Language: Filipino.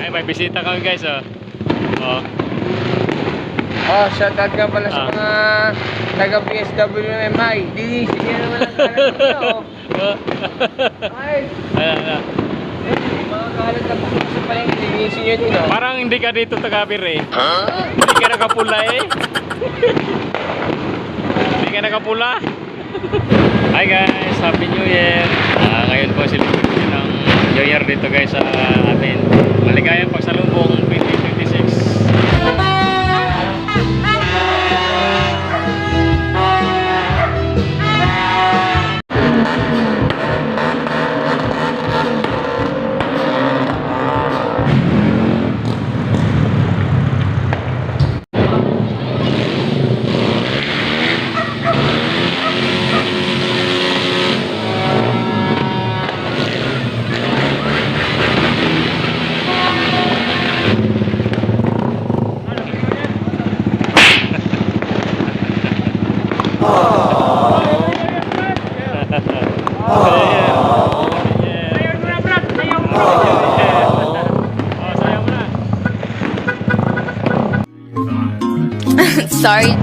Ay, may bisita kami guys, oh. Oh. Oh, shoutout nga pala sa mga taga PSWMI. Dinisin niya naman ang kalat nyo. Ay, Ayan. mga kalat na puso pala yung dinisin nyo din, oh. Parang hindi ka dito tagabir eh. Hindi ka nakapula eh. Hindi ka nakapula. Hi guys, Happy New Year. Ngayon po celebrate ng New Year dito guys sa atin. Maligayang pagsalubong 2026. Sorry,